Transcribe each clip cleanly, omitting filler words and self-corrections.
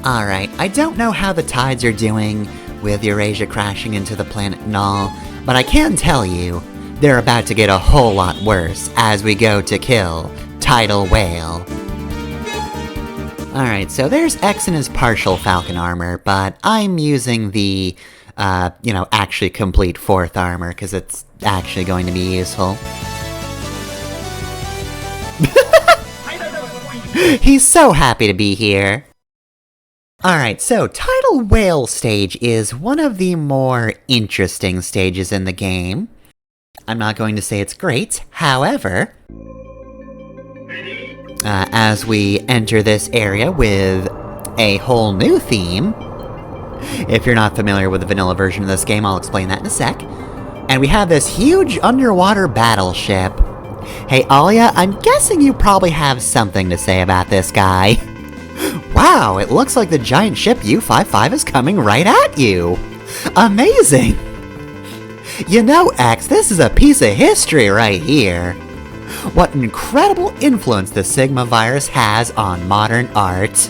Alright, I don't know how the tides are doing with Eurasia crashing into the planet and all, but I can tell you, they're about to get a whole lot worse as we go to kill Tidal Whale. Alright, so there's X in his partial Falcon armor, but I'm using the, actually complete 4th armor, because it's actually going to be useful. He's so happy to be here. Alright, so Tidal Whale stage is one of the more interesting stages in the game. I'm not going to say it's great, however, as we enter this area with a whole new theme. If you're not familiar with the vanilla version of this game, I'll explain that in a sec. And we have this huge underwater battleship. Hey Alia, I'm guessing you probably have something to say about this guy. Wow, it looks like the giant ship U-55 is coming right at you! Amazing! You know, X, this is a piece of history right here. What an incredible influence the Sigma virus has on modern art.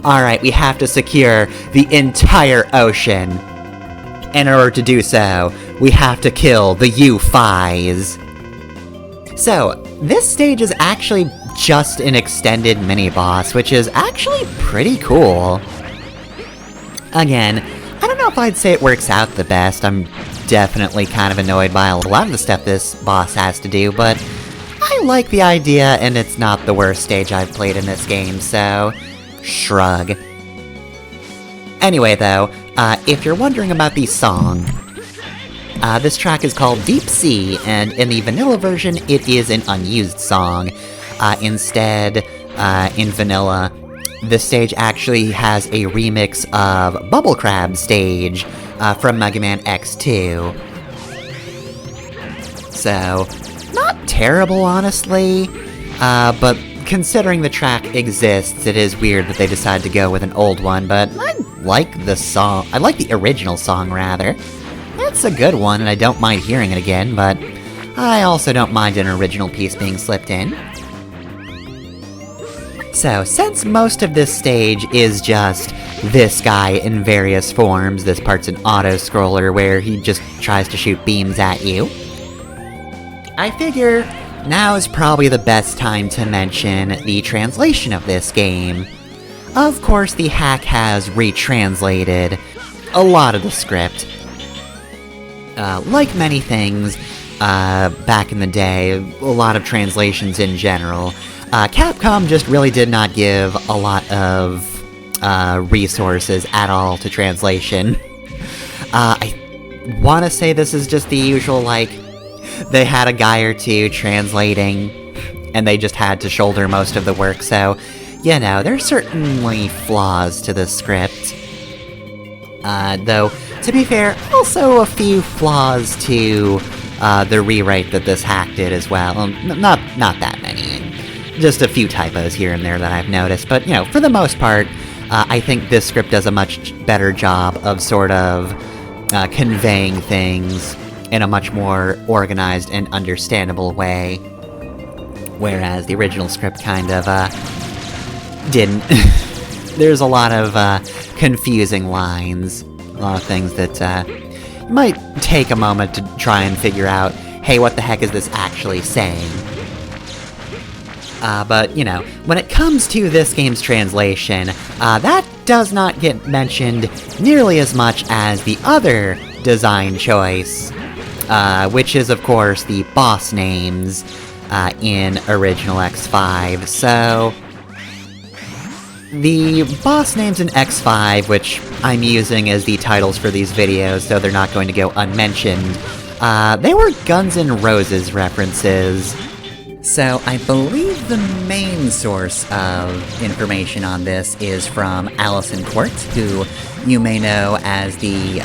Alright, we have to secure the entire ocean. In order to do so, we have to kill the U-5s. So, this stage is actually just an extended mini-boss, which is actually pretty cool. Again, I don't know if I'd say it works out the best. I'm definitely kind of annoyed by a lot of the stuff this boss has to do, but I like the idea, and it's not the worst stage I've played in this game, so shrug. Anyway, though, if you're wondering about the song, this track is called Deep Sea, and in the vanilla version, it is an unused song. Instead, in vanilla, this stage actually has a remix of Bubble Crab stage from Mega Man X2. So, not terrible, honestly, but considering the track exists, it is weird that they decided to go with an old one, but I like the song. I like the original song, rather. It's a good one, and I don't mind hearing it again, but I also don't mind an original piece being slipped in. So, since most of this stage is just this guy in various forms, this part's an auto-scroller where he just tries to shoot beams at you, I figure now is probably the best time to mention the translation of this game. Of course, the hack has retranslated a lot of the script. Like many things, back in the day, a lot of translations in general, Capcom just really did not give a lot of resources at all to translation. I want to say this is just the usual, like, they had a guy or two translating, and they just had to shoulder most of the work, so, you know, there's certainly flaws to the script. Though, to be fair, also a few flaws to the rewrite that this hack did as well. Not that many. Just a few typos here and there that I've noticed, but, you know, for the most part, I think this script does a much better job of sort of conveying things in a much more organized and understandable way, whereas the original script kind of, didn't. There's a lot of, confusing lines, a lot of things that, might take a moment to try and figure out, hey, what the heck is this actually saying? But, you know, when it comes to this game's translation, that does not get mentioned nearly as much as the other design choice, which is, of course, the boss names, in original X5, so the boss names in X5, which I'm using as the titles for these videos, so they're not going to go unmentioned, they were Guns N' Roses references. So, I believe the main source of information on this is from Allison Quartz, who you may know as the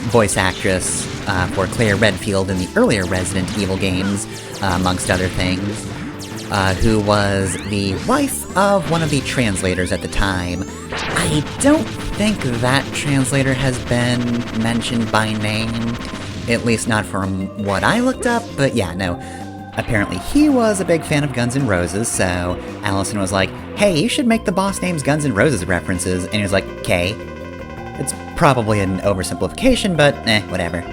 voice actress for Claire Redfield in the earlier Resident Evil games, amongst other things, who was the wife of one of the translators at the time. I don't think that translator has been mentioned by name, at least not from what I looked up, but yeah, no. Apparently he was a big fan of Guns N' Roses, so Allison was like, hey, you should make the boss names Guns N' Roses references. And he was like, okay. It's probably an oversimplification, but whatever.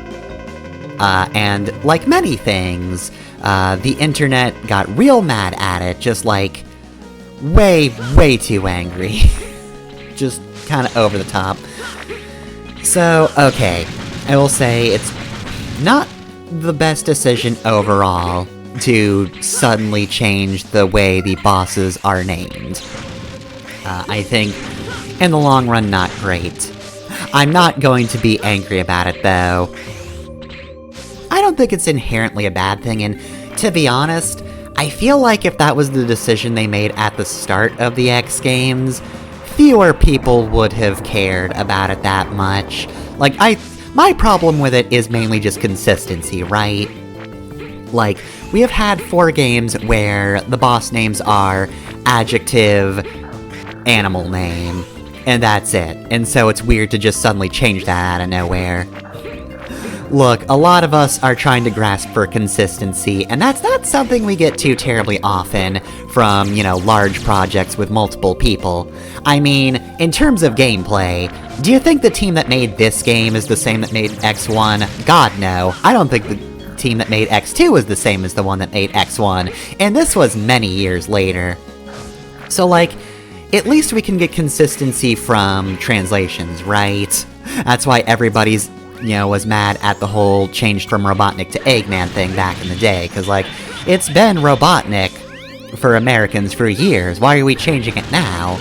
And like many things, the internet got real mad at it, just like, way too angry. Just kind of over the top. So, okay, I will say it's not the best decision overall to suddenly change the way the bosses are named. I think, in the long run, not great. I'm not going to be angry about it, though. I don't think it's inherently a bad thing, and to be honest, I feel like if that was the decision they made at the start of the X Games, fewer people would have cared about it that much. Like, my problem with it is mainly just consistency, right? Like, we have had 4 games where the boss names are adjective, animal name, and that's it. And so it's weird to just suddenly change that out of nowhere. Look, a lot of us are trying to grasp for consistency, and that's not something we get too terribly often from, large projects with multiple people. I mean, in terms of gameplay, do you think the team that made this game is the same that made X1? God, no. I don't think the team that made X2 is the same as the one that made X1, and this was many years later. So, like, at least we can get consistency from translations, right? That's why everybody's was mad at the whole changed from Robotnik to Eggman thing back in the day, because, like, it's been Robotnik for Americans for years, why are we changing it now?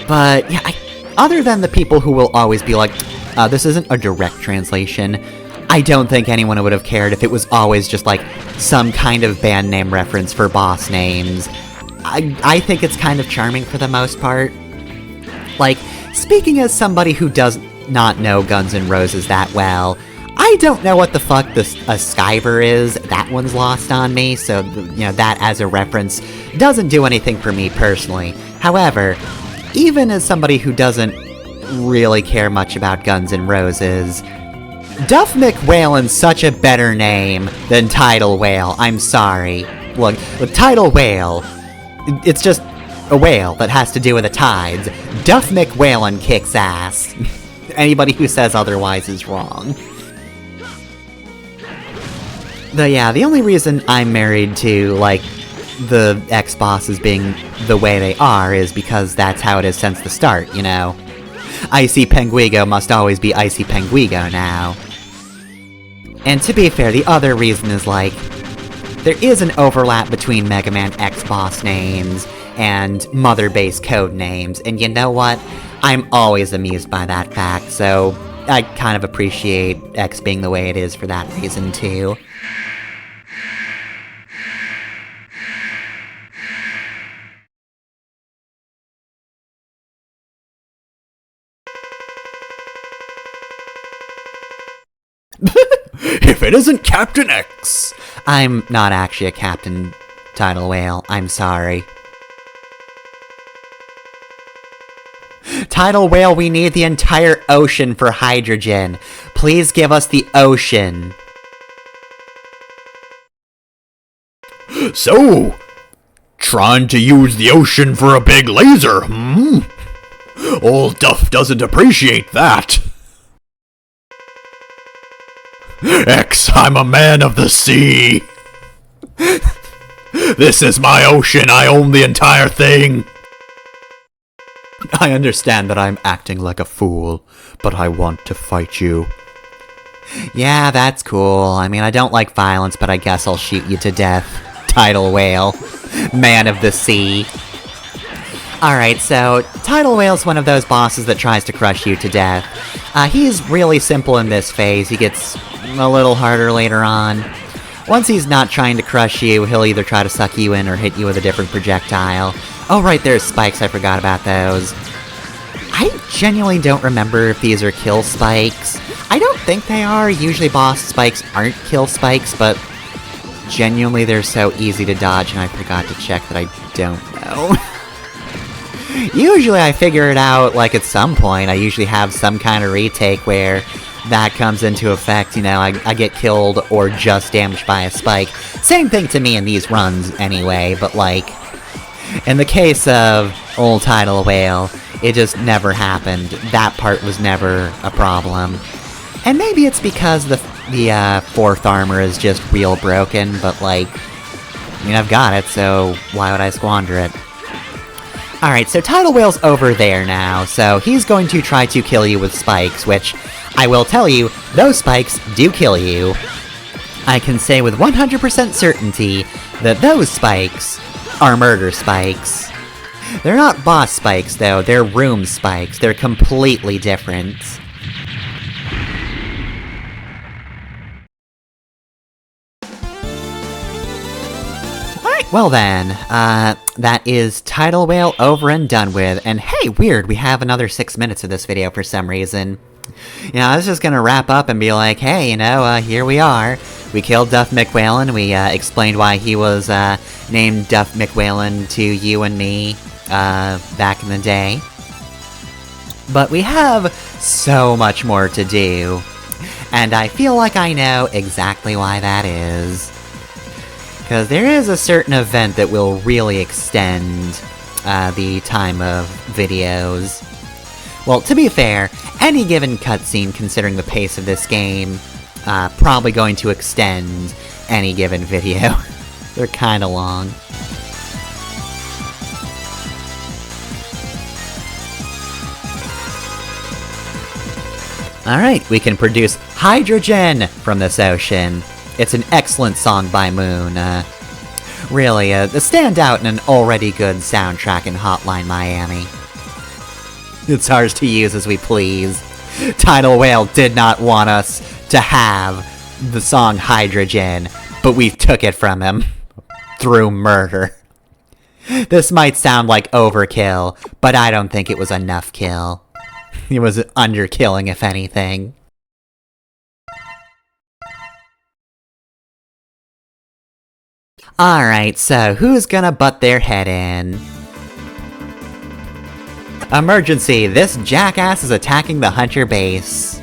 But, yeah, other than the people who will always be like, this isn't a direct translation, I don't think anyone would have cared if it was always just, like, some kind of band name reference for boss names. I think it's kind of charming for the most part. Like, speaking as somebody who does not know Guns N' Roses that well, I don't know what the fuck a Skyver is. That one's lost on me, so, that as a reference doesn't do anything for me personally. However, even as somebody who doesn't really care much about Guns N' Roses, Duff McWhalen's such a better name than Tidal Whale, I'm sorry. Look, with Tidal Whale, it's just a whale that has to do with the tides. Duff McWhalen kicks ass. Anybody who says otherwise is wrong. Though, yeah, the only reason I'm married to, like, the X-bosses being the way they are is because that's how it is since the start, Icy Penguigo must always be Icy Penguigo now. And to be fair, the other reason is, like, there is an overlap between Mega Man X boss names and Mother Base code names, and you know what? I'm always amused by that fact, so I kind of appreciate X being the way it is for that reason, too. If it isn't Captain X! I'm not actually a Captain Tidal Whale, I'm sorry. Tidal Whale, we need the entire ocean for hydrogen. Please give us the ocean. So, trying to use the ocean for a big laser, hmm? Old Duff doesn't appreciate that. X, I'm a man of the sea. This is my ocean, I own the entire thing. I understand that I'm acting like a fool, but I want to fight you. Yeah, that's cool. I mean, I don't like violence, but I guess I'll shoot you to death. Tidal Whale. Man of the sea. Alright, so, Tidal Whale's one of those bosses that tries to crush you to death. He's really simple in this phase, he gets a little harder later on. Once he's not trying to crush you, he'll either try to suck you in or hit you with a different projectile. Oh right, there's spikes, I forgot about those. I genuinely don't remember if these are kill spikes. I don't think they are, usually boss spikes aren't kill spikes, but genuinely they're so easy to dodge and I forgot to check that I don't know. Usually I figure it out, like, at some point. I usually have some kind of retake where that comes into effect, I get killed or just damaged by a spike. Same thing to me in these runs, anyway, but, like, In the case of Old Tidal Whale, it just never happened. That part was never a problem. And maybe it's because the 4th armor is just real broken, but like, I mean, I've got it, so why would I squander it? Alright, so Tidal Whale's over there now, so he's going to try to kill you with spikes, which, I will tell you, those spikes do kill you. I can say with 100% certainty that those spikes are murder spikes. They're not boss spikes, though, they're room spikes. They're completely different. Alright, well then, that is Tidal Whale over and done with, and hey, weird, we have another 6 minutes of this video for some reason. You know, I was just gonna wrap up and be like, hey, you know, here we are. We killed Duff McWhalen, we, explained why he was, named Duff McWhalen to you and me, back in the day. But we have so much more to do, and I feel like I know exactly why that is. Because there is a certain event that will really extend, the time of videos. Well, to be fair, any given cutscene, considering the pace of this game, probably going to extend any given video. They're kinda long. Alright, we can produce hydrogen from this ocean. It's an excellent song by Moon, really, a standout in an already good soundtrack in Hotline Miami. It's ours to use as we please. Tidal Whale did not want us to have the song Hydrogen, but we took it from him. Through murder. This might sound like overkill, but I don't think it was enough kill. It was underkilling, if anything. Alright, so who's gonna butt their head in? Emergency! This jackass is attacking the Hunter base.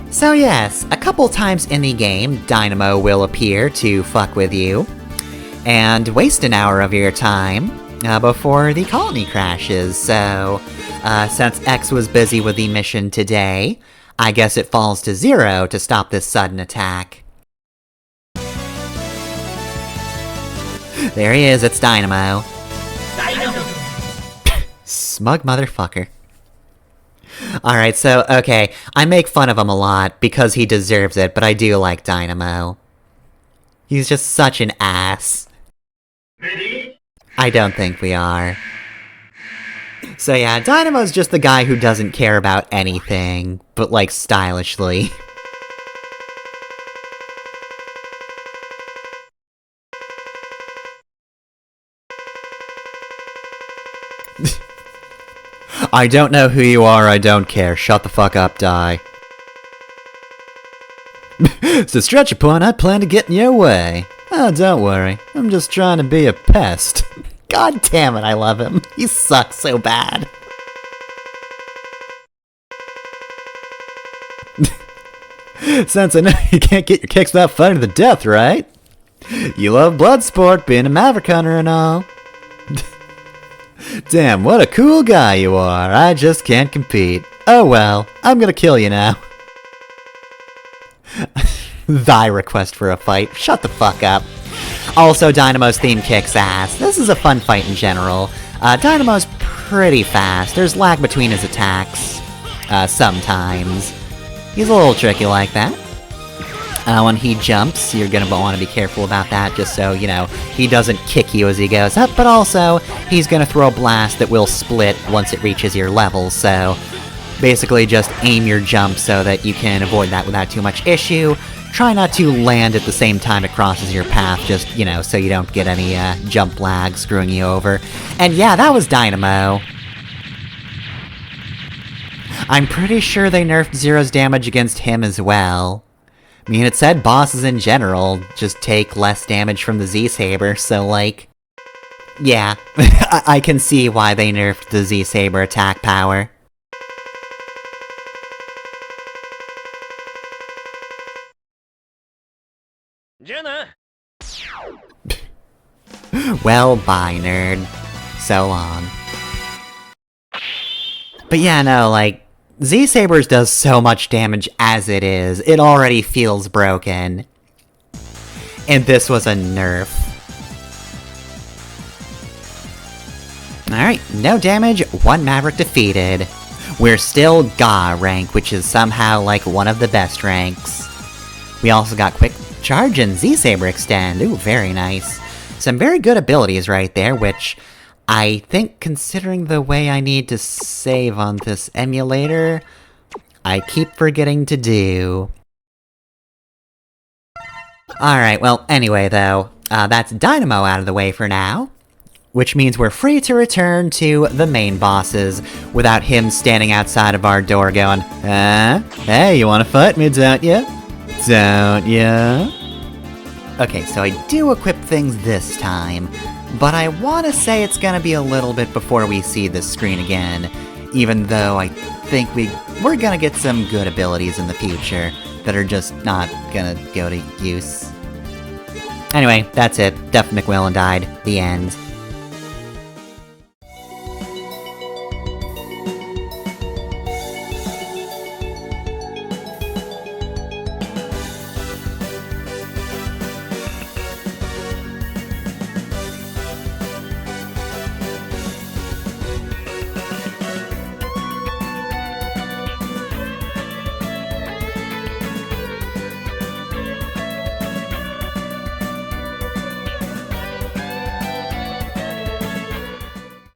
So yes, a couple times in the game, Dynamo will appear to fuck with you, and waste an hour of your time, before the colony crashes, so, since X was busy with the mission today, I guess it falls to 0 to stop this sudden attack. There he is, it's Dynamo. Smug motherfucker. Alright, so, okay, I make fun of him a lot because he deserves it, but I do like Dynamo. He's just such an ass. Ready? I don't think we are. So yeah, Dynamo's just the guy who doesn't care about anything, but like stylishly. I don't know who you are, I don't care. Shut the fuck up, die. To stretch a point, I plan to get in your way. Oh, don't worry. I'm just trying to be a pest. God damn it, I love him. He sucks so bad. Since I know you can't get your kicks without fighting to the death, right? You love Bloodsport, being a Maverick Hunter and all. Damn, what a cool guy you are. I just can't compete. Oh well, I'm gonna kill you now. Thy request for a fight. Shut the fuck up. Also, Dynamo's theme kicks ass. This is a fun fight in general. Dynamo's pretty fast. There's lag between his attacks. Sometimes. He's a little tricky like that. When he jumps, you're gonna want to be careful about that, just so, you know, he doesn't kick you as he goes up, but also, he's gonna throw a blast that will split once it reaches your level, so basically just aim your jump so that you can avoid that without too much issue. Try not to land at the same time it crosses your path, just, you know, so you don't get any, jump lag screwing you over. And yeah, that was Dynamo. I'm pretty sure they nerfed Zero's damage against him as well. I mean, it said bosses in general just take less damage from the Z-Saber, so like... yeah, I can see why they nerfed the Z-Saber attack power. Well, bye, nerd. So long. But yeah, no, like, Z-Sabers does so much damage as it is. It already feels broken. And this was a nerf. Alright, no damage, 1 Maverick defeated. We're still Ga rank, which is somehow like one of the best ranks. We also got Quick Charge and Z-Saber Extend. Ooh, very nice. Some very good abilities right there, which I think, considering the way I need to save on this emulator, I keep forgetting to do. Alright, well, anyway though, that's Dynamo out of the way for now. Which means we're free to return to the main bosses, without him standing outside of our door going, hey, you wanna fight me, don't ya? Don't ya? Okay, so I do equip things this time, but I wanna say it's gonna be a little bit before we see this screen again, even though I think we're gonna get some good abilities in the future that are just not gonna go to use. Anyway, that's it. Duff McWhalen died. The end.